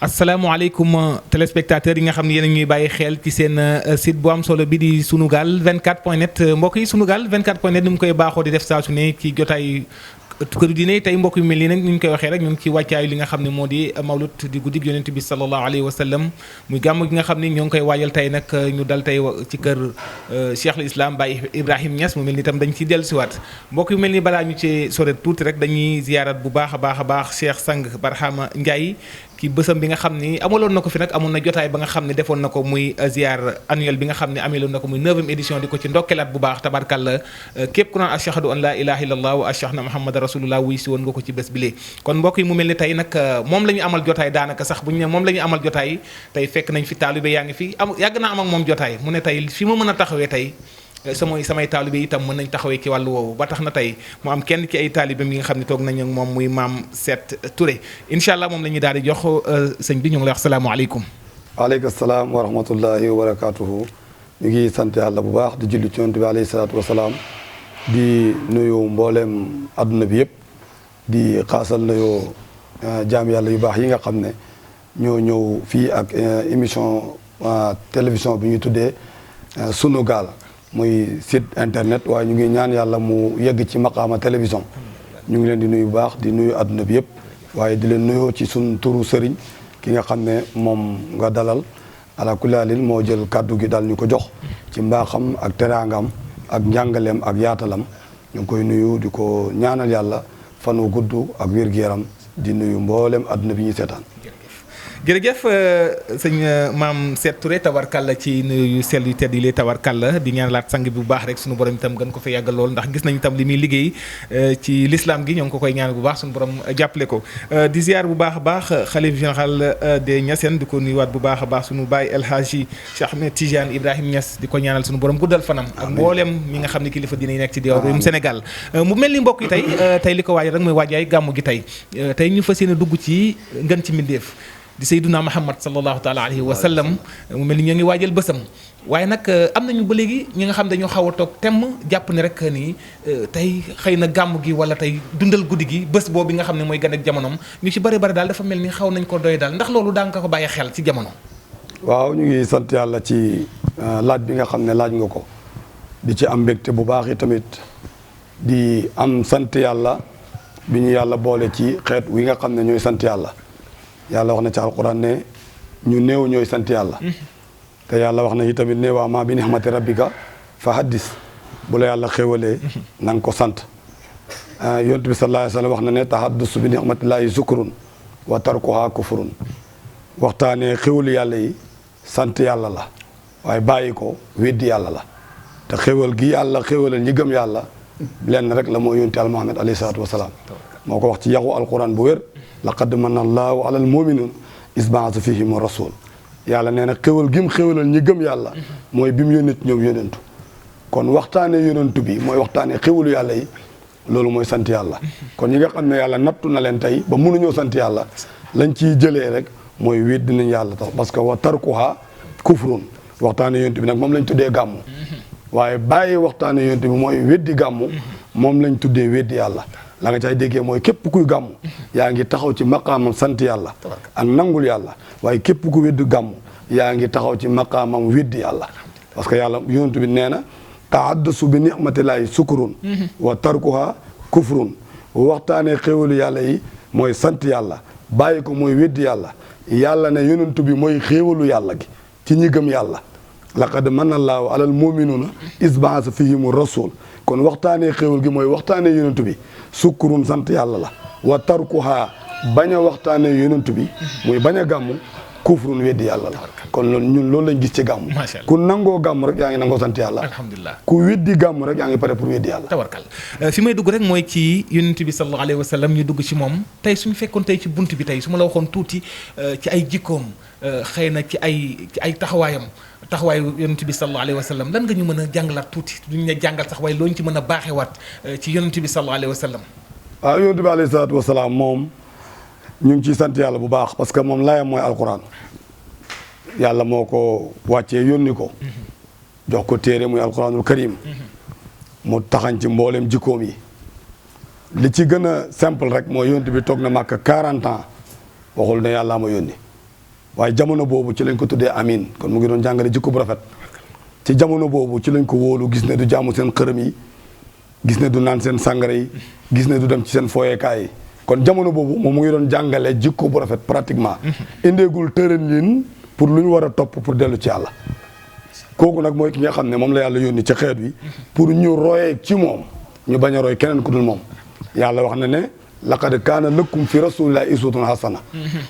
asalaamaaleykum téléspectateurs yi nga xam ne yéen a ñuy bàyyi xel ci seen site bu am solo bi di Sunugal 24.net mbokk yi Sunugal 24.net ni mu koy baaxoo di def saa su ne ci jotaay këru diine tey mbokk yu mel nii nag ni ñu koy waxee rek ñu ngi ci wàccaayu li nga xam ne moo di mawlud di guddig yonent bi sallallahu alayhi wa sallam muy gàmm gi nga xam ne ñoo ngi koy waajal tey nag ñu dal tey ci kër Cheikhul Islam Baye Ibrahim Niass mu mel ni itam dañ ciy dellusiwaat mbokk yu mel ni balaa ñu ci sore tuuti rek dañuy ziyaarat bu baax a baax Cheikh Sang Barhama Ndiaye ci bësam bi nga xam ni amaloon na ko fi nag amoon na jotaay ba nga xam ne defoon na ko muy ziar annuel bi nga xam ne ameloon na ko muy 9e édition di ko ci ndokkelaat bu baax tabarkàlla képp ku naan ashhadu an la ilaha illallah wa ashhadu anna muhammadan rasulullah wuy si woon nga ko ci bés bi lee kon mbokk yi mu mel ni tey nag moom la ñu amal jotaay daanaka sax bu ñu ne moom la ñu amal jotaay tey fekk nañ fi taalibe yaa ngi fi yàgg naa am ak moom jotaay mu ne tey fi ma mën a taxawee tey samay taalibe itam mën nañ taxawee ci wàllu woowu ba tax na tey mu am kenn ci ay taalibe mi nga xam ne toog nañu ak moom muy maam Seet Touré incha allah moom la ñuy daal di jox sëñ bi ñu ngi lay wax salaamaaleykum. waaleykum salaam wa rahmatullahi wa barakaatuhu. ñu ngi sant yàlla bu baax di julli ci yonent bi alayhi salaatu wa salaam di nuyu mboolem adduna bi yëpp di xaasal nuyu jaam yàlla yu baax yi nga xam ne ñoo ñëw fii ak émission télévision bi ñu tuddee Sunugal. muy site internet waaye ñu ngi ñaan yàlla mu yegg ci maqaama télévision ñu ngi leen di nuyu bu baax di nuyu àdduna bi yëpp waaye di leen nuyoo ci sun turu sëriñ ki nga xam ne moom nga dalal ala kulli haalin moo jël kàddu gi dal ñu ko jox ci mbaaxam ak teraangam ak njàngaleem ak yaatalam ñu ngi koy nuyu di ko ñaanal yàlla fan wu gudd ak wér-gu-yaram di nuyu mboolem àdduna bi ñuy seetaan. jërëjëf sëñ maam Seet Touré tawarkalla ci nuyu yu sell yu tedd yi lee tawarkalla di ñaanalaat sang bi bu baax rek suñu borom itam gën ko fa yàggal lool ndax gis nañ itam li muy liggéey ci l'islam gi ñoo ngi ko koy ñaanal bu baax suñu borom jàppale ko di ziar bu baax a baax xalif général des Niassène di ko nuyuwaat bu baax a baax suñu baay El Hadji Cheikh Ahmed Tidiane Ibrahim Niass di ko ñaanal suñu borom guddal fanam ak mboolem ñi nga xam ne kilifa dina yi nekk ci diwaanu Sénégal mu mel ni mbokk yi tey li ko waajal rek mooy waajaay gàmmu gi tey ñu fas yéene dugg ci ngën ci mbindeef di Seydina Muhammad sallallahu taala alayhi wa sallam mu mel ni ñoo ngi waajal bësam waaye nag am nañu ba léegi ñi nga xam dañoo xaw a toog temm jàpp ne rek nii tey xëy na gàmm gi wala tey dundal guddi gi bés boobu bi nga xam ne mooy gan ak jamonoom ñu ci bëri daal dafa mel ni xaw nañ ko doy daal ndax loolu daa nga ko bàyyi xel ci jamono. waaw ñu ngi sant yàlla ci laaj bi nga xam ne laaj nga ko di ci am mbégte bu baax yi tamit di am sant yàlla bi ñu yàlla boole ci xeet wi nga xam ne ñooy sant yàlla. yàlla wax na ci alquran ne ñu néew ñooy sant yàlla te yàlla wax na yi tamit ne waa maa bi nihmati rabbika fa haddis bu la yàlla xéwalee na nga ko sant yonent bi sallallahu alayhi wa sallam wax na ne tahaddusu bi nihmatillahi zukrun wa tarkuha kufrun waxtaanee xéwalu yàlla yi sant yàlla la waaye bàyyi ko weddi yàlla la te xéwal gi yàlla xéwalal ñi gëm yàlla lenn rek la mooy yonent yàlla Muhammad alayhi salaatu wa salaam moo ko wax ci yaxu alquran bu wér laqad manna allahu ala al mu'minin is ba'atha fihim rasul yàlla nee na xéwal gi mu xéwalal ñi gëm yàlla mooy bi mu yónnit ñoom yónentu kon waxtaanee yónentu bi mooy waxtaanee xéwalu yàlla yi loolu mooy sant yàlla kon ñi nga xam ne yàlla nattu na leen tey ba mënuñoo sant yàlla lañ ciy jëlee rek mooy wéet dinañ yàlla tax parce que wa tarkuha kufrun waxtaanee yónentu bi nag moom lañ tuddee gàmmu waaye bàyyi waxtaanee yónentu bi mooy weddi gàmmu moom lañ tuddee weddi yàlla la nga cay déggee mooy képp kuy gàmmu yaa ngi taxaw ci maqaamam sant yàlla ak nangul yàlla waaye képp ku weddi gàmmu yaa ngi taxaw ci maqaamam weddi yàlla parce que yàlla yonent bi nee na tahaddusu bi ni'matillahi sukrun wa tarkuha kufrun waxtaanee xéwalu yàlla yi mooy sant yàlla bàyyi ko mooy weddi yàlla yàlla ne yonent bi mooy xéwalu yàlla gi ci ñi gëm yàlla laqad manna allahu alal mu'minuna is ba'atha fihim rasul kon waxtaanee xéwal gi mooy waxtaanee yonent bi sukkurun sant yàlla la wa tarkuha bañ a waxtaanee yonent bi muy bañ a gàmmu kufrun weddi yàlla la kon loolu ñun loolu lañ gis ci gàmmu ku nangoo gàmmu rek yaa ngi nangoo sant yàlla alhamdulilah ku weddi gàmmu rek yaa ngi pare pour weddi yàlla tawarkal fi may dugg rek mooy ci yonent bi sallallahu alayhi wa sallam ñu dugg ci moom tey suñu fekkoon tey ci bunt bi tey su ma la waxoon tuuti ci ay jikkoom xëy na ci ay taxawaayu yonent bi sallallahu alayhi wa sallam lan nga ñu mën a jàngalaat tuuti duñ ne jàngal sax waaye loo ñu ci mën a baaxewaat ci yonent bi sallallahu alayhi wa sallam. waaw yonent bi alayhi salaatu wa salaam moom ñu ngi ciy sant yàlla bu baax parce que moom layam mooy alquran yàlla moo ko wàccee yónni ko jox ko téere muy alquranul karim mu taxañ ci mboolem jikkoom yi li ci gën a simple rek mooy yonent bi toog na Màkka 40 ans waxul ne yàllaa ma yónni waaye jamono boobu ci lañ ko tuddee amin kon mu ngi doon jàngale jikko bu rafet ci jamono boobu ci lañ ko wóolu gis ne du jaamu seen xërëm yi gis ne du naan seen sàngara yi gis ne du dem ci seen fooyekaay yi kon jamono boobu moom mu ngi doon jàngale jikko bu rafet pratiquement indeegul tëralin pour lu ñu war a topp pour dellu ci yàlla kooku nag mooy ki nga xam ne moom la yàlla yónni ci xeet wi pour ñu royee ci moom ñu bañ a roy keneen ku dul moom yàlla wax na ne laqad kaana lakum fi rasulillahi uswatun hasana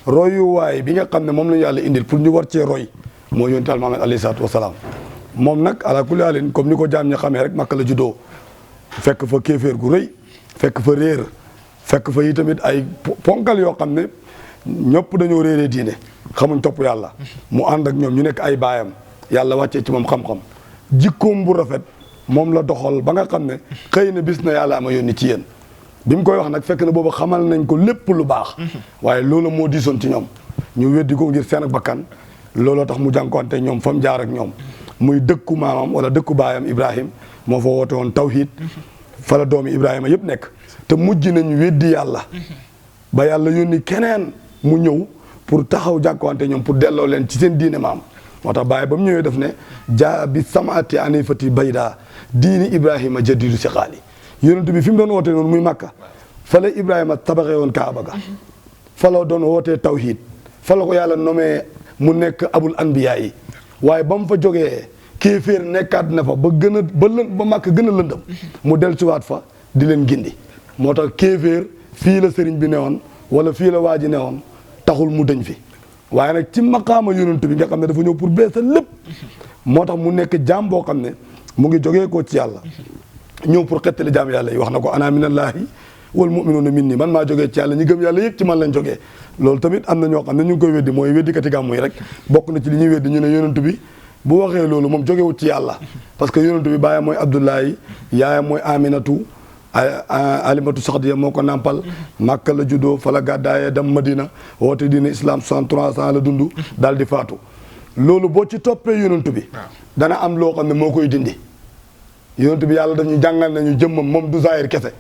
royuwaay bi nga xam ne moom la ñu yàlla indil pour ñu war cee roy moo yónni al Muhammad alayhi salaatu wasalaam moom nag ala kulli haalin comme ni ko jaam ña xamee rek Makka la juddoo fekk fa kéeféer gu rëy fekk fa réer fekk fa yi tamit ay ponkal yoo xam ne ñëpp dañoo réeree diine xamuñ topp yàlla mu ànd ak ñoom ñu nekk ay baayam yàlla wàccee ci moom xam-xam jikkoom bu rafet moom la doxal ba nga xam ne xëy na bis na yàlla ama yónni ci yéen bi mu koy wax nag fekk na boobu xamal nañ ko lépp lu baax waaye loolu moo diisoon ci ñoom ñu weddi ko ngir seen ak bakkan looloo tax mu jànkoonte ñoom fa mu jaar ak ñoom muy dëkku maamam wala dëkku baayam Ibrahim moo fa woote woon tawhid fa la doomi Ibrahima yëpp nekk te mujj nañ weddi yàlla ba yàlla yónni keneen mu ñëw pour taxaw jànkuwante ñoom pour delloo leen ci seen diine maam moo tax bàyyi ba mu ñëwee def ne jaa bi samaati anifati bayda diini Ibrahima jaddidu si xaali yonent bi fi mu doon wootee noonu muy Makka fa la Ibrahima tabaxee woon Kaaba ga fa la doon wootee tawhid fa la ko yàlla nomee mu nekk abul anbiya yi waaye ba mu fa jógee kéeféer nekkaat na fa ba Makka gën a lëndëm mu del siwaat fa di leen gindi moo tax kéeféer fii la sëriñ bi newoon wala fii la waa ji newoon taxul mu dëñ fi waaye nag ci maqaama yonent bi nga xam ne dafa ñëw pour beesal lépp moo tax mu nekk jaam boo xam ne mu ngi jógee ko ci yàlla ñëw pour xettali jaam yàlla yi wax na ko ana minallaahi wal mu'minuuna minni man maa jógee ci yàlla ñi gëm yàlla yëpp ci man lañ jógee loolu tamit am na ñoo xam ne ñu ngi koy weddi mooy weddikati gàmmu yi rek bokk na ci li ñuy weddi ñu ne yonent bi bu waxee loolu moom jógewut ci yàlla parce que yonent bi baayam mooy Abdullahi yaayam mooy Aminatu alimatu saxdiya moo ko nàmpal Makka la juddoo fa la gàddaayee dem Madina woote diine islam 63 ans la dund daal di faatu loolu boo ci toppee yonent bi dana am loo xam ne moo koy dindi yonent bi yàlla dañu jàngal nañu jëmmam moom du zahir kese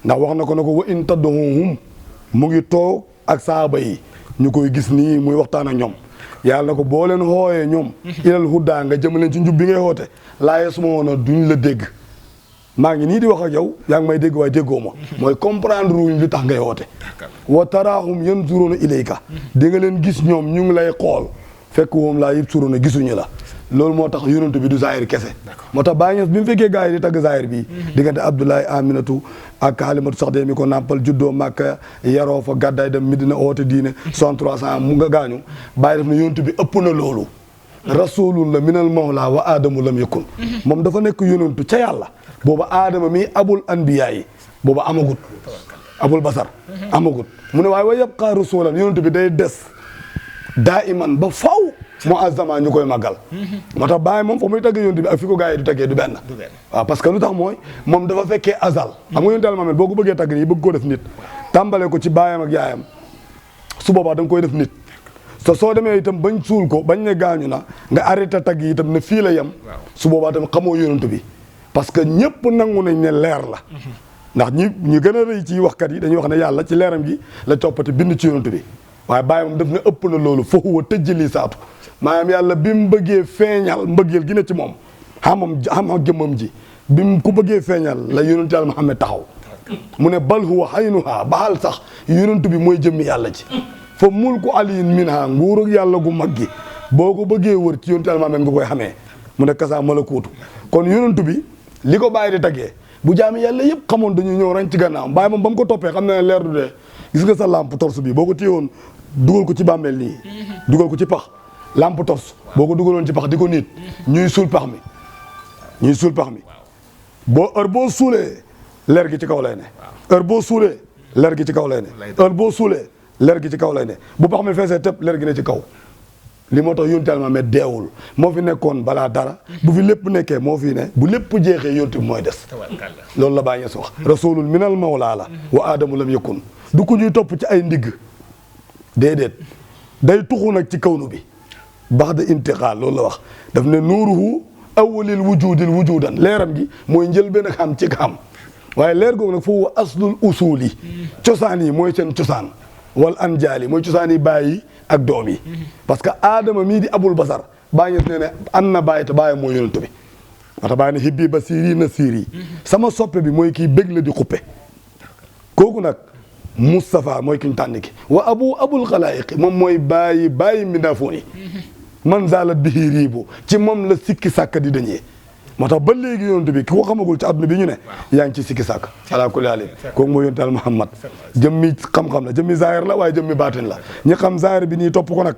ndax wax na ko wa in tad'uuhum mu ngi toog ak saaba yi ñu koy gis nii muy waxtaan ak ñoom yàlla na ko boo leen xooyee ñoom ilal hudaa nga jëm leen ci njub bi ngay xoote laa yasma'uuna duñ la dégg maa ngi nii di wax ak yow yaa ngi may dégg waaye déggoo ma mooy comprendre wuñ li tax ngay woote wa taraahum yanzuruuna ilayka di nga leen gis ñoom ñu ngi lay xool fekk woom laa yubsiruuna gisuñu la loolu moo tax yonent bi du zahir kese moo tax Baay Ñas bi mu fekkee gars yi di tagg zahir bi diggante Abdoulaye Aminatu ak Halimatu Saxdiya mi ko nàmpal juddoo Makka yaroo fa gàddaay dem Medina oote diine 63 ans mu nga gaañu Baay def na yonent bi ëpp na loolu rasulun la minal mawla wa aadamu lam yakun moom dafa nekk yonentu ca yàlla booba aadama mi abul anbiya yi booba amagut abul basar amagut mu ne waaye wa yabqa rasulan yonent bi day des daa iman ba faw mu azama ñu koy màggal moo tax Baay moom fa muy tagg yonent bi ak fi ko gars yi di taggee du benn waaw parce que lu tax mooy moom dafa fekkee azal xam nga yonent Yàlla Muhammad boo ko bëggee tagg nii bëgg koo def nit tàmbalee ko ci baayam ak yaayam su boobaa da nga koy def nit soo demee itam bañ suul ko bañ ne gaañu na nga arrêté tagg yi itam ne fii la yem su boobaa itam xamoo yonent bi parce que ñëpp nangu nañ ne leer la ndax ñi gën a rëy ci waxkat yi dañuy wax ne yàlla ci leeram gi la toppati bind ci yonent bi waaye Baay moom def na ëpp na loolu fa huwa tëjjali saatu maanaam yàlla bi mu bëggee feeñal mbëggeel gi ne ci moom xam jëmmam ji bi mu ku bëggee feeñal la yonent Yàlla Muhammad taxaw mu ne bal huwa aynuha baxal sax yonent bi mooy jëmmi yàlla ji fa mulku aliyin minha nguur ak yàlla gu mag gi boo ko bëggee wër ci yonent Yàlla Muhammad nga koy xamee mu ne kasaa malakuutu kon yonent bi li ko Baay di taggee bu jaami yàlla yëpp xamoon dañuy ñëw rañ ci gànnaaw Baay moom ba mu ko toppee xam na ne leer du dee gis nga sa lampe torche bi boo ko téyewoon dugal ko ci bàmmeel nii dugal ko ci pax lampe torche boo ko dugaloon ci pax di ko niit ñuy suul pax mi boo heure boo suulee leer gi ci kaw lay ne heure boo suulee leer gi ci kaw lay ne heure boo suulee leer gi ci kaw lay ne bu pax mi feesee tëpp leer gi ne ci kaw li moo tax yonent Yàlla Muhammad deewul moo fi nekkoon balaa dara bu fi lépp nekkee moo fi ne bu lépp jeexee yonent bi mooy des loolu la Baay Ñas wax rasulun minal mawlaa la wa aadamu lam yakun du ku ñuy topp ci ay ndigg déedéet day tuxu nag ci kawnu bi baxda intiqaal loolu la wax daf ne nuuruhu awwalil wujudil wujudan leeram gi mooy njëlbéen ak xam ci xam waaye leer googu nag foofu aslul usul yi cosaan yi mooy seen cosaan wal anjaal yi mooy cosaan yi bàyyi ak doom yi parce que aadama mii di abul basar Baay Ñas ne ne am na bàyyi te bàyyi mooy yonent bi wata bàyyi ne hibbi ba siiri na siiri sama soppe bi mooy kii bég la di xuppe kooku nag Moustapha mooy ki ñu tànn ki wa abul xalaayiqi moom mooy bàyyi mbindaafoon yi man zalat bihi riibu ci moom la sikki sàkk di dañee moo tax ba léegi yonent bi ki ko xamagul ci àdduna bi ñu ne yaa ngi ci sikki sàkk ala kulli haal kooku mooy yonent Yàlla Muhammad jëmmi xam-xam la jëmmi zaahir la waaye jëmmi baatin la ñi xam zaahir bi nii topp ko nag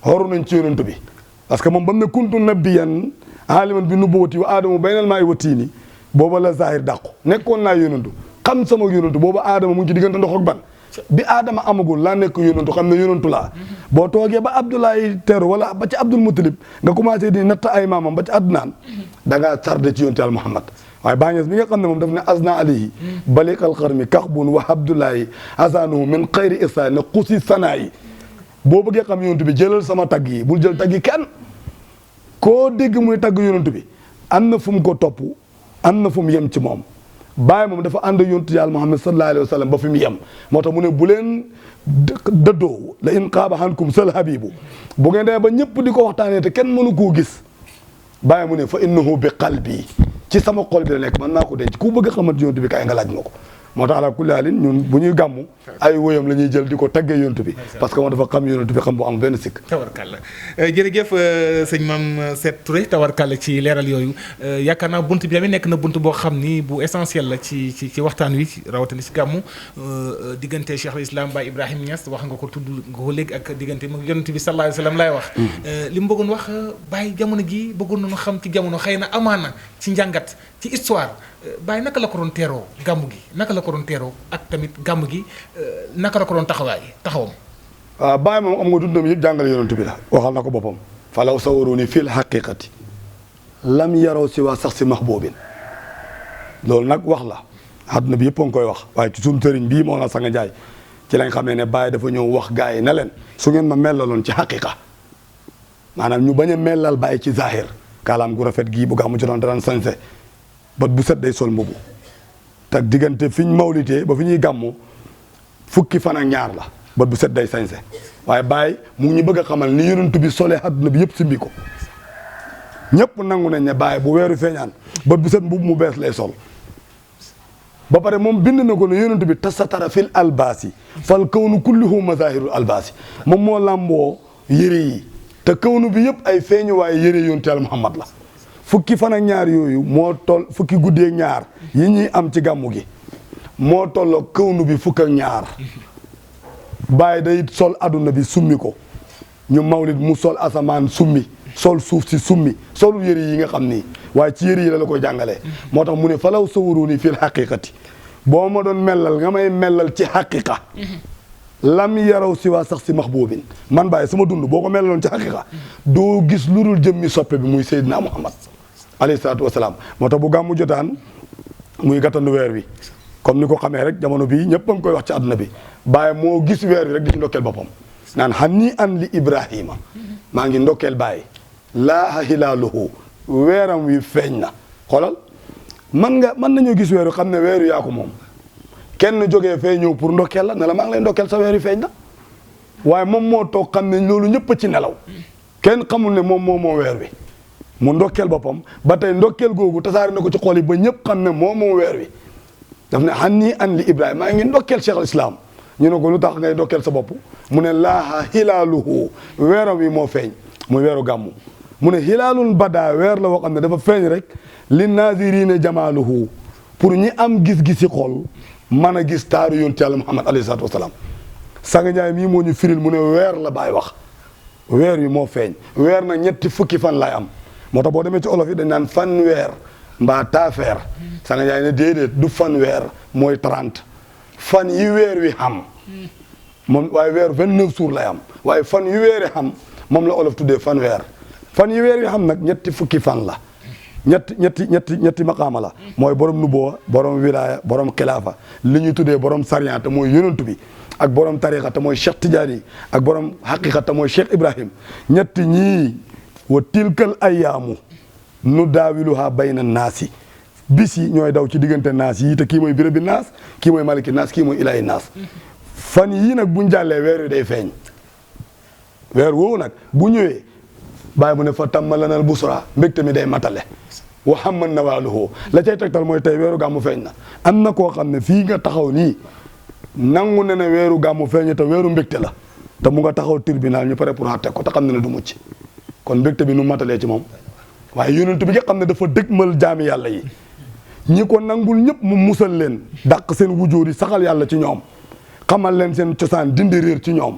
xoru nañ ci yonent bi parce que moom ba mu ne kuntu nabiyyan aaliman bi nubuwwati wa aadamu baynal maa'i wa tiini booba la zaahir dàqu nekkoon naa yonentu xam sama yonentu booba aadama mu ngi ci diggante ndox ak ban bi aadama amagul laa nekk yonentu xam ne yonentu laa boo toogee ba Abdoulaye teru wala ba ci Abdul Mutalib nga commencé di natt ay maamam ba ci Adnaan da ngaa tardé ci yonent Yàlla Muhammad waaye Baay Ñas bi nga xam ne moom daf ne azna alayhi baliqal xarmi kaxbun wa Abdoulaye azanuhu min xayri isa ne xusi sanaayi boo bëggee xam yonent bi jëlal sama tagg yi bul jël tagg yi kenn koo dégg muy tagg yonent bi am na fu mu ko topp am na fu mu yem ci moom Baay moom dafa ànd yonent Yàlla Muhammad sallallahu alayhi wa sallam ba fi mu yem moo tax mu ne bu leen dëddoo la in qaaba hankum sal habibu bu ngeen dee ba ñëpp di ko waxtaanee te kenn mënu koo gis Baay mu ne fa innahu bi qalbi ci sama xol bi la nekk man maa ko denc ku bëgg a xamante yonent bi kaay nga laaj ma ko moo tax ala kulli haalin ñun bu ñuy gàmmu ay woyam la ñuy jël di ko taggee yonent bi parce que moom dafa xam yonent bi xam bu am benn sikk tawarkalla jërëjëf sëñ Mame Seck Touré tawarkalla ci leeral yooyu yaakaar naa bunt bi tamit nekk na bunt boo xam ni bu essentiel la ci waxtaan wi rawatina ci gàmmu diggante Cheikh al Islam Baye Ibrahima Niass wax nga ko tudd nga ko léegi ak diggante mag yonent bi sallallahu alayhi wa sallam laay wax li mu bëggoon wax Baye jamono ji bëggoon nañu xam ci jamono xëy na amaana ci njàngat ci histoire Baye naka la ko doon teeroo gàmmu gi naka la ko doon teeroo ak tamit gàmmu gi naka la ko doon taxawam waaw Baye moom am nga dundam yëpp jàngale yonent bi la waxal na ko boppam falaw sawaruni fil haqiqati lam yaraw si waa sax si mahbubin loolu nag wax la àdduna bi yëpp a ngi koy wax waaye ci suñu sëriñ bii moo na Sanga Njaay ci lañ xamee ne Baye dafa ñëw wax gars yi ne leen su ngeen ma mellaloon ci haqiqa maanaam ñu bañ a mellal Baye ci zahir kaalaam gu rafet gii bu gàmmu ci doon daan sañse bat bu set day sol mbubu te diggante fi ñu mawlitee ba fi ñuy gàmmu fukki fan ak ñaar la bat bu set day sañse waaye Baye mu ngi ñu bëgg a xamal ni yonent bi solee àdduna bi yëpp simbi ko ñëpp nangu nañ ne Baye bu weeru feeñaan bat bu set mbubu mu bees lay sol ba pare moom bind na ko ne yonent bi tasatara fil albaasi fal kawnu kulluhu mazahirul albaasi moom moo làmboo yëre yi te kawnu bi yëpp ay feeñu waaye yëre yonent Yàlla Muhammad la fukki fan ak ñaar yooyu moo toll fukki guddi ak ñaar yi ñuy am ci gàmmu gi moo tolloo kawnu bi fukk ak ñaar Baye day sol adduna bi summi ko ñu mawlid mu sol asamaan summi sol suuf si summi solul yëre yi nga xam ni waaye ci yëre yi la koy jàngalee moo tax mu ne falaw sawuruni fil haqiqati boo ma doon mellal nga may mellal ci haqiqa lam yaraw si waa sax si mahbubin man Baye sama dund boo ko mellaloon ci haqiqa doo gis lu dul jëmmi soppe bi muy Seydina Muhammad alayhi salaatu wasalaam moo tax bu gàmmu jotaan muy gàttandu weer wi comme ni ko xamee rek jamono bii ñëpp a ngi koy wax ci àdduna bi Baye moo gis weer wi rek di ci ndokkeel boppam naan hani an li Ibrahima maa ngi ndokkeel Baye laa hilaaluhu weeram wi feeñ na xoolal mën nañoo gis weer wi xam ne weer wi yaa ko moom kenn jógee fee ñëw pour ndokkeel la ne la maa ngi lay ndokkeel sa weer wi feeñ na waaye moom moo toog xam ne loolu ñëpp a ci nelaw kenn xamul ne moom moo weer wi mu ndokkeel boppam ba tey ndokkeel googu tasaare na ko ci xol yi ba ñëpp xam ne moom weer wi daf ne hani an li Ibrahima maa ngi ndokkeel Cheikh al Islam ñu ne ko lu tax ngay ndokkeel sa bopp mu ne laaha hilaaluhu weeram wi moo feeñ muy weeru gàmmu mu ne hilaalul bada weer la woo xam ne dafa feeñ rek li nazirina jamaaluhu pour ñi am gis-gisi xol mën a gis taaru yonent Yàlla Muhammad alayhi salaatu wasalaam Sanga Njaay mii moo ñu firil mu ne weer la Baay wax weer wi moo feeñ weer na ñetti fukki fan lay am moo tax boo demee ci olof yi dañ naan fan weer mbaa taafeer Sanga Njaay ne déedéet du fan weer mooy 30 fan yi weer wi xam moom waaye weer 29 jours lay am waaye fan yu weeri xam moom la olof tuddee fanweer fan yi weer yi xam nag ñetti fukki fan la ñetti maqaama la mooy borom nubuwa borom wilaya borom xilaafa li ñuy tuddee borom sariya te mooy yonantu bi ak borom tariqa te mooy Cheikh Tidiane ak borom haqiqa te mooy Cheikh Ibrahim ñetti ñii wa tilkal ayyaamu nu daawiluha bayna naasi bis yi ñooy daw ci diggante naas yi te kii mooy birabi naas kii mooy maliki naas kii mooy ilahi naas fan yii nag buñ jàllee weer wi day feeñ weer woowu nag bu ñëwee bàyyi mu ne fa tamma lanal busra mbégte mi day matale wa hamman nawaaluhu la cay tegtal mooy tey weeru gàmmu feeñ na am na koo xam ne fii nga taxaw nii nangu ne ne weeru gàmmu feeñ te weeru mbégte la te mu nga taxaw tribunal ñu pare pour àtte ko te xam ne ne du mucc kon mbégte bi nu matalee ci moom waaye yonent bi nga xam ne dafa dëgmal jaami yàlla yi ñi ko nangul ñëpp mu musal leen dàq seen wujóor yi saxal yàlla ci ñoom xamal leen seen cosaan dindi réer ci ñoom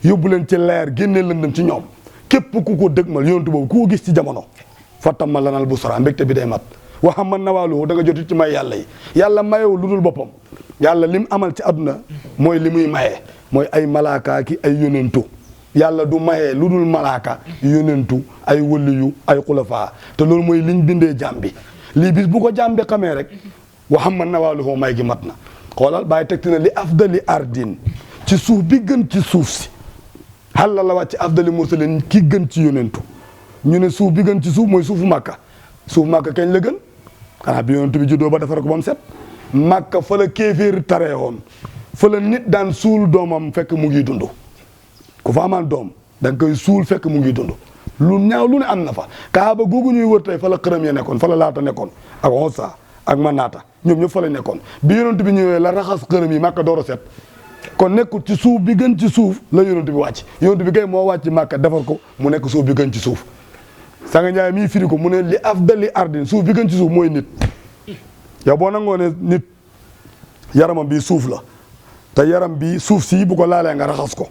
yóbbu leen ci leer génnee lëndëm ci ñoom képp ku ko dëgmal yonent boobu ku ko gis ci jamono fatama lanal busra mbégte bi day mat waxa man nawaaluhu da nga joti ci may yàlla yi yàlla mayewu lu dul boppam yàlla lim amal ci àdduna mooy li muy maye mooy ay malaaka ki ay yonentu yàlla du mayee lu dul malaaka yonentu ay wëliyu ay xulafaa te loolu mooy liñ bindee jaam bi lii bis bu ko jaam bi xamee rek waxa man nawaaluhu may gi mat na xoolal bàyyi tegti na li afdali ardin ci suuf bi gën ci suuf si xalla la wàcc afdali mursalin ki gën ci yonentu ñu ne suuf bi gën ci suuf mooy suufu màkka suuf màkka kañ la gën xanaa bi yonentu bi juddoo ba defar ko ba mu set màkka fa la kéeféer taree woon fa la nit daan suul doomam fekk mu ngi dund ku fa amaan doom da nga koy suul fekk mu ngi dund lu ñaaw lu ne am na fa kaaba googu ñuy wër tey fa la xërëm ya nekkoon fa la laata nekkoon ak Onsa ak Manaata ñoom ñëpp fa la nekkoon bi yonentu bi ñëwee la raxas xërëm yi màkka door a set kon nekkul ci suuf bi gën ci suuf la yonentu bi wàcc yonentu bi kay moo wàcc màkka defar ko mu nekk suuf bi gën ci suuf Sanga Njaay mii firi ko mu ne li afdali ardin suuf bi gën ci suuf mooy nit yow boo nangoo ne nit yaramam bi suuf la te yaram bi suuf sii bu ko laalee nga raxas ko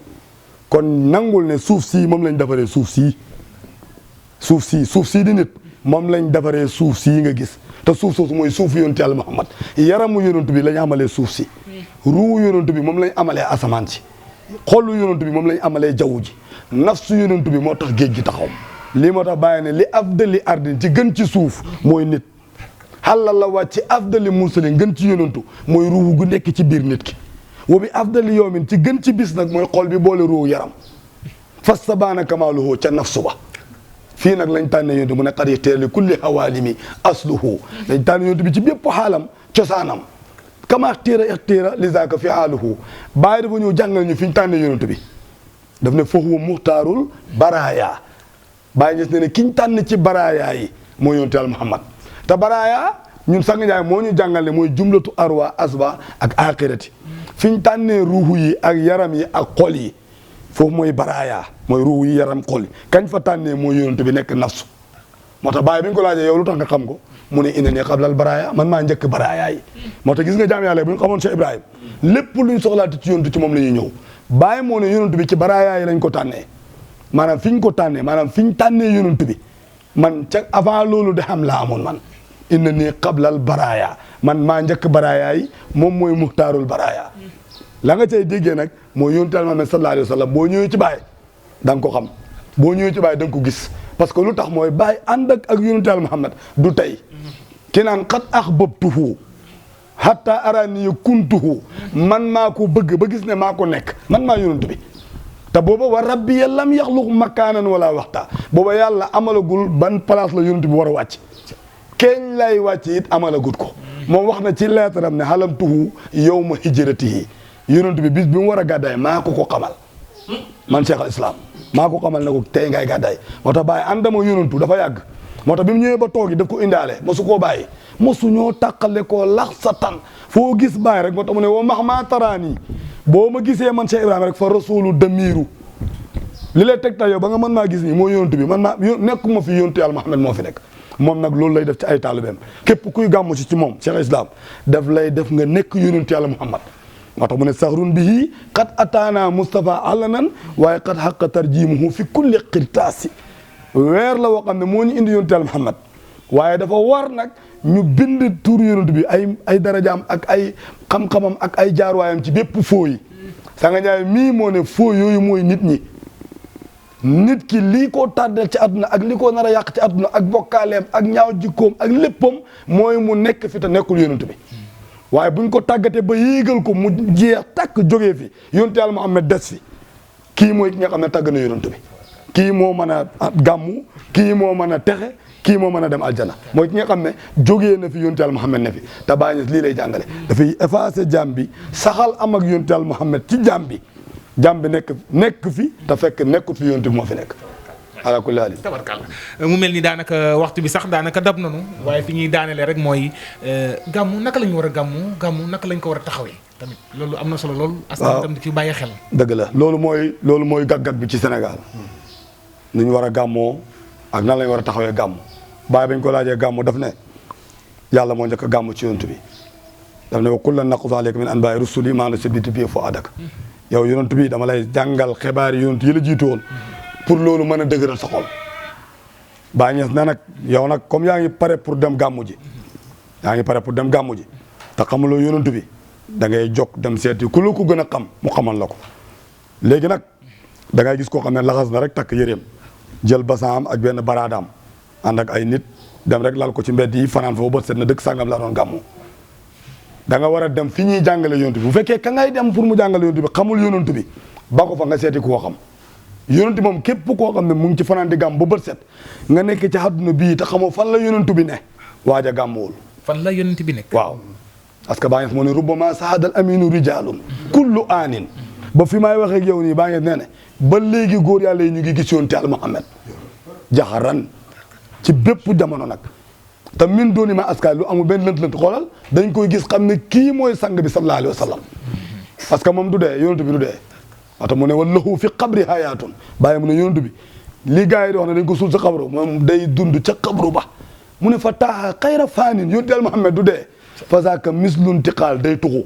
kon nangul ne suuf sii moom lañ defaree suuf sii di nit moom lañ defaree suuf sii nga gis te suuf soosu mooy suufu yonent Yàlla Muhammad yaramu yonent bi lañ amalee suuf si ruu yonent bi moom lañ amalee asamaan si xolu yonent bi moom lañ amalee jaww ji nafsu yonent bi moo tax géej gi taxaw lii moo tax bàyyi ne li afdali ardin ci gën ci suuf mooy nit xalal la wàcc ci afdali mursalin gën ci yonentu mooy ruuhu gu nekk ci biir nit ki wa bi afdali yawmin ci gën ci bis nag mooy xol bi boole ruuhu yaram fas sabaana kamaaluhu ca nafsu ba fii nag lañ tànne yonentu mu ne xar yi teeli kulli hawaalimi asluhu lañ tànne yonentu bi ci bépp xaalam cosaanam kama ixtiira li zaaka fi xaaluhu bàyyi dafa ñëw jàngal ñu fi ñu tànne yonentu bi daf ne fa huwa muxtaarul baraaya bàyyi gis ne kiñ tànn ci baraaya yi mooy yonentu Yàlla Muhammad te baraaya ñun Sanga Njaay moo ñu jàngal ne mooy jumlatu arwa asba ak axirati fi ñu tànnee ruuxu yi ak yaram yi ak xol yi foofu mooy baraaya mooy ruuxu yi yaram xol yi kañ fa tànnee mooy yonentu bi nekk nafsu moo tax bàyyi bi ñu ko laajee yow lu tax nga xam ko mu ne ina ne xablal baraaya man maa njëkk baraaya yi moo tax gis nga jaam yàlla bu ñu xamoon Cheikh Ibrahim lépp luñ soxlaati ci yonentu ci moom la ñuy ñëw bàyyi moo ne yonentu bi ci baraaya yi lañ ko tànnee maanaam fi ñu ko tànnee maanaam fi ñu tànnee yonent bi man ca avant loolu de xam laa amoon man inna nii qablal baraaya man maa njëkk baraaya yi moom mooy muxtaarul baraaya la nga cay déggee nag mooy yonent Yàlla Muhammad sallallahu alayhi wa sallam boo ñëwee ci Baay da nga ko xam boo ñëwee ci Baay da nga ko gis parce que lu tax mooy Baay ànd ak yonent Yàlla Muhammad du tey ki naan qad ahbabtuhu hatta arani kuntuhu man maa ko bëgg ba gis ne maa ko nekk man maa yonent bi te booba wa rabbi lam yaxluq makaanan wala waxta booba yàlla amalagul ban place la yonent bi war a wàcc keñ lay wàcc it amalagut ko moom wax na ci lettre am ne xalamtuhu yawma hijratihi yonent bi bis bi mu war a gàddaay maa ko xamal man Cheikh al Islam maa ko xamal ne ko tey ngay gàddaay moo tax bàyyi àndama yonentu dafa yàgg moo tax bi mu ñëwee ba toog yi daf ko indaale mosu koo bàyyi mosu ñoo tàqale koo lax sa tan foo gis bàyyi rek moo tax mu ne woo max maa taraani boo ma gisee man Cheikh Ibrahima rek fa rasulu damiru li lay teg yow ba nga mën maa gis nii mooy yonent bi man maa nekkuma fi yonentu Yàlla Muhammad moo fi nekk moom nag loolu lay def ci ay taalibeem képp kuy gàmmu ci moom Cheikh Islam daf lay def nga nekk yonentu Yàlla Muhammad moo tax mu ne saxrun bihi qad ataana Mustafa alanan waaye qad xaqa tarjimuhu fi kulli qirtaasi weer la woo xam ne moo ñu indi yonentu Yàlla Muhammad waaye dafa war nag ñu bind tur yonent bi ay darajaam ak ay xam-xamam ak ay jaarwaayam ci bépp foo yi Sanga Njaay mii moo ne foo yooyu mooy nit ñi nit ki lii koo tàddeel ci àdduna ak li ko nar a yàq ci àdduna ak bokkaaleem ak ñaaw jikkoom ak léppam mooy mu nekk fi te nekkul yonent bi waaye buñ ko tàggatee ba yéegal ko mu jeex takk jógee fi yonent yàlla Muhammad des fi kii mooy ki nga xam ne tàgg na yonent bi kii moo mën a gàmmu kii moo mën a texe kii moo mën a dem aljana mooy ki nga xam ne jógee na fi yonent yàlla Muhammad ne fi te Baay Ñas lii lay jàngale dafay effacer jaam bi saxal am ak yonent yàlla Muhammad ci jaam bi nekk fi te fekk nekkut fi yonent bi moo fi nekk ala kulli haal tabarkalla mu mel ni daanaka waxtu bi sax daanaka dab nanu waaye fi ñuy daanelee rek mooy gàmmu naka la ñu war a gàmmu naka lañ ko war a taxawee tamit loolu am na solo loolu askan tam di ci bàyyi xel dëgg la loolu mooy gàggat bi ci Sénégal nu ñu war a gàmmoo ak nan lañ war a taxawee gàmmu baay bañ ko laajee gàmmu daf ne yàlla moo njëkk a gàmmu ci yonent bi daf ne wa kullan naqussu alayka min anbaa'i rusuli maa nusabbitu bihi fu'aadak yow yonent bi dama lay jàngal xibaar yi yonent yi la jiitu woon pour loolu mën a dëgëral sa xol Baay Ñas ne nag yow nag comme yaa ngi pare pour dem gàmmu ji te xamuloo yonent bi da ngay jóg dem seeti ku la ko gën a xam mu xamal la ko léegi nag da ngay gis koo xam ne laxas na rek takk yëreem jël basaam ak benn baraadaam ànd ak ay nit dem rek lal ko ci mbedd yi fanaan foofu bët set na dëkk sàngam la doon gàmmu da nga war a dem fi ñuy jàngale yonent bi bu fekkee ka ngay dem pour mu jàngale yonent bi xamul yonent bi ba ko fa nga seeti koo xam yonent moom képp koo xam ne mu ngi ci fanaan di gàmm ba bët set nga nekk ci àdduna bii te xamoo fan la yonent bi ne waaj a gàmmuwul fan la yonent bi nekk waaw parce que Baay Ñas moo ne rubbama sahadal aminu rijalun kullu aanin ba fi may waxee ak yow nii Baay Ñas nee ne ba léegi góor yàlla yi ñu ngi gis yonent Yàlla Muhammad jaxaran ci bépp jamono nag te min dooni ma aska lu amul benn lënt-lënt xoolal dañ koy gis xam ne kii mooy sang bi sallallahu alayhi wa sallam parce que moom du dee yonent bi du dee wata mu ne wa lahu fi qabri hayatun bàyyi mu ne yonent bi li gars yi di wax ne dañ ko suul sa xabru moom day dund ca xabru ba mu ne fa taaxa xayra faanin yonent Yàlla Muhammad du dee fa zaaka mislun tiqaal day tuxu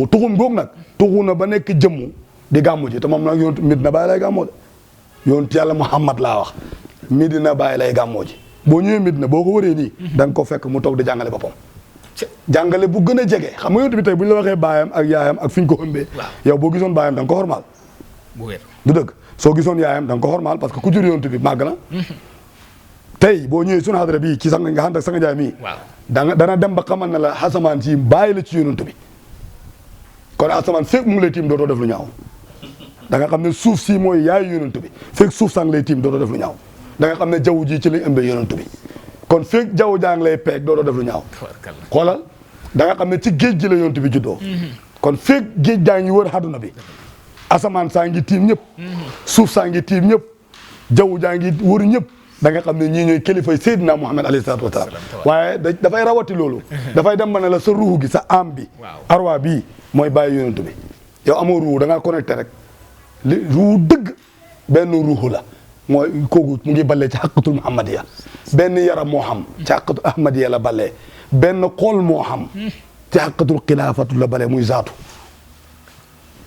tuxum googu nag tuxu na ba nekk jëmmu di gàmmu ji te moom nag yonent Medina Baay lay gàmmoo de yonent Yàlla Muhammad laa wax Medina Baay lay gàmmoo ji boo ñëwee Medina boo ko wëree nii da nga ko fekk mu toog di jàngale boppam jàngale bu gën a jege xam nga yonent bi tey bu ñu la waxee baayam ak yaayam ak fi ñu ko ëmbee yow boo gisoon baayam da nga ko xormaal bu wér du dëgg soo gisoon yaayam da nga ko xormaal parce que ku jur yonent bi màgg na tey boo ñëwee sunu hadara bii ci sang nga xam ak sanga jaay mii dana dem ba xamal na la asamaan si bàyyi la ci yonent bi kon asamaan fekk mu ngi lay tiim dootoo def lu ñaaw da nga xam ne suuf si mooy yaayu yonent bi fekk suuf sang lay tiim dootoo def lu ñaaw da nga xam ne jaww ji ci lañ ëmbee yonent bi kon fekk jaww jàng lay peeg dootoo def lu ñaaw xoolal da nga xam ne ci géej gi la yonent bi juddoo kon fekk géej gaa ngi wër àdduna bi asamaan saa ngi tiim ñëpp suuf saa ngi tiim ñëpp jaww jaa ngi wër ñëpp da nga xam ne ñii ñooy kilifay Seydina Muhammad alayhi salaatu wa salaam waaye dafay rawati loolu dafay dem ba ne la sa ruux gi sa am bi arwa bii mooy bàyyi yonent bi yow amoo ruux da ngaa connecté rek li ruux dëgg benn ruux la mooy kooku mu ngi ballee ci xaqatul muhammadiya benn yaram moo xam ci xaqatul ahmadiya la ballee benn xool moo xam ci xaqatul xilaafatu la balee muy zaatu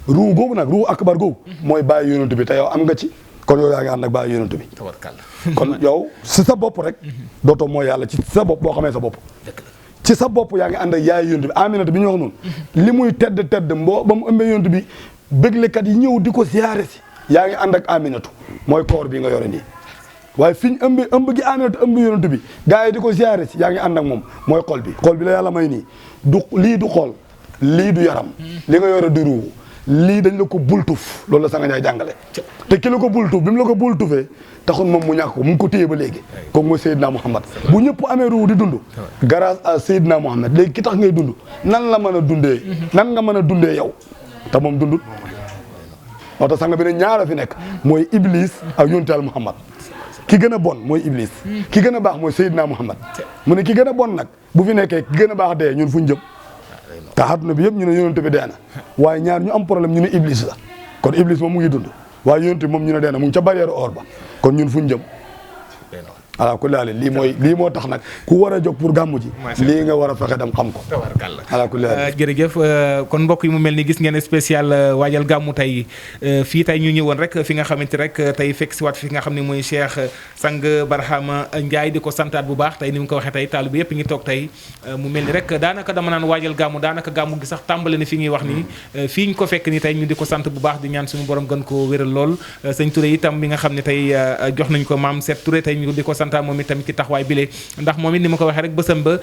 ruux googu nag ruux akbar googu mooy bàyyi yonent bi te yow am nga ci kon yow yaa ngi ànd ak bàyyi yonent bi kon yow si sa bopp rek dootoo mooy yàlla ci sa bopp boo xamee sa bopp ci sa bopp yaa ngi ànd ak yaay yonent bi Aminata bi ñu wax noonu li muy tedd mboo ba mu ëmbee yonent bi béglekat yi ñëw di ko siyaare si yaa ngi ànd ak Aminatu mooy koor bi nga yore nii waaye fi ñu ëmb gi Aminatu ëmb yonent bi gars yi di ko siyaare si yaa ngi ànd ak moom mooy xol bi la yàlla may nii lii du xol lii du yaram li nga yore du ruu lii dañ la ko bultuf loolu la Sanga Njaay jàngale te ki la ko bultuf bi mu la ko bultufee taxul moom mu ñàkk ko mu ngi ko téye ba léegi kooku mooy Seydina Muhammad bu ñëpp amee ruu di dund grâce à Seydina Muhammad léegi ki tax ngay dund nan la mën a dundee nan nga mën a dundee yow te moom dundut moo tax sanga bi ne ñaara fi nekk mooy Iblis ak yonent Yàlla Muhammad ki gën a bon mooy Iblis ki gën a baax mooy Seydina Muhammad mu ne ki gën a bon nag bu fi nekkee ki gën a baax dee ñun fuñ jëm te àdduna bi yëpp ñu ne yonent bi dee na waaye ñaar ñu am problème ñu ne Iblis la kon Iblis moom mu ngi dund waaye yonent bi moom ñu ne dee na mu ngi ca barrière or ba kon ñun fuñ jëm ala kulli haal lii moo tax nag ku war a jóg pour gàmmu ji lii nga war a fexe dem xam ko tabarkàlla ala kulli haal jërëjëf kon mbokk yi mu mel ni gis ngeen spécial waajal gàmmu tey fii tey ñu ñëwoon rek fi nga xamante rek tey fekk si waat fi nga xam ne mooy Cheikh Sang Barhama Ndiaye di ko santaat bu baax tey ni mu ko waxee tey taalu bi yëpp ngi toog tey mu mel ni rek daanaka dama naan waajal gàmmu daanaka gàmmu gi sax tàmbale ni fi ngi wax nii fii ñu ko fekk ni tey ñu di ko sant bu baax di ñaan suñu borom gën ko wéral lool sëñ Touré itam bi nga xam ne tey jox nañ ko maam Seet Touré tey ñu di ko santaat moom itam ci taxawaay bile ndax moom it ni ma ko waxee rek bësam ba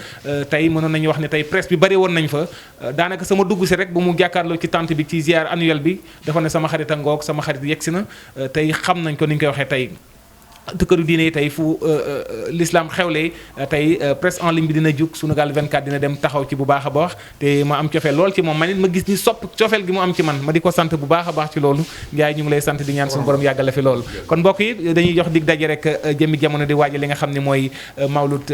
tey mënoon nañu wax ne tey presse bi bari woon nañ fa daanaka sama dugg si rek bu mu jàkkaarloo ci tente bi ci ziar annuel bi dafa ne sama xarit a ngoog sama xarit yegsi na tey xam nañ ko ni ñu koy waxee tey te këru diine yi tey fu l'islam xewlee tey presse en ligne bi dina jug Sunugal 24 dina dem taxaw ci bu baax a baax te ma am cofeel lool ci moom man it ma gis ni sopp cofeel gi mu am ci man ma di ko sant bu baax a baax ci loolu Ndiaye ñu ngi lay sant di ñaan suñu borom yàggale fi loolu kon mbokk yi dañuy jox dig daje rek jëmmi jamono di waaja li nga xam ne mooy mawlud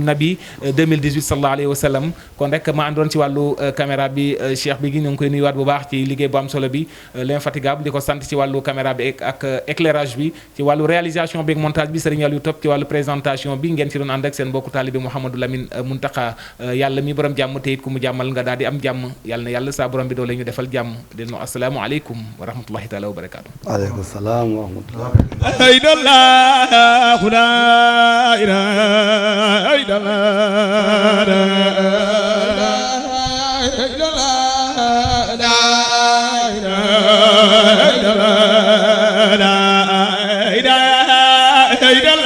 nabi 2018 sallallahu alayhi wa sallam kon rek ma àndoon ci wàllu caméra bi cheikh bi gi ñu ngi koy nuyuwaat bu baax ci liggéey bu am solo bi l'infatigable di ko sant ci wàllu caméra bi ak éclairage bi ci wàllu réalisation bi ak montage bi Serigne Aliou Top ci wàllu présentation bi ngeen ci doon ànd ak seen mbokku taalibe Mouhamadou Lamine Muntaka yàlla mi borom jàmm te it ku mu jàmmal nga daal di am jàmm yàlla na yàlla saa borom bi doole ñu defal jàmm di nu assalaamu aleykum wa rahmatullahi taala wa barakaatu. aleykum salaam wa rahmatullah. la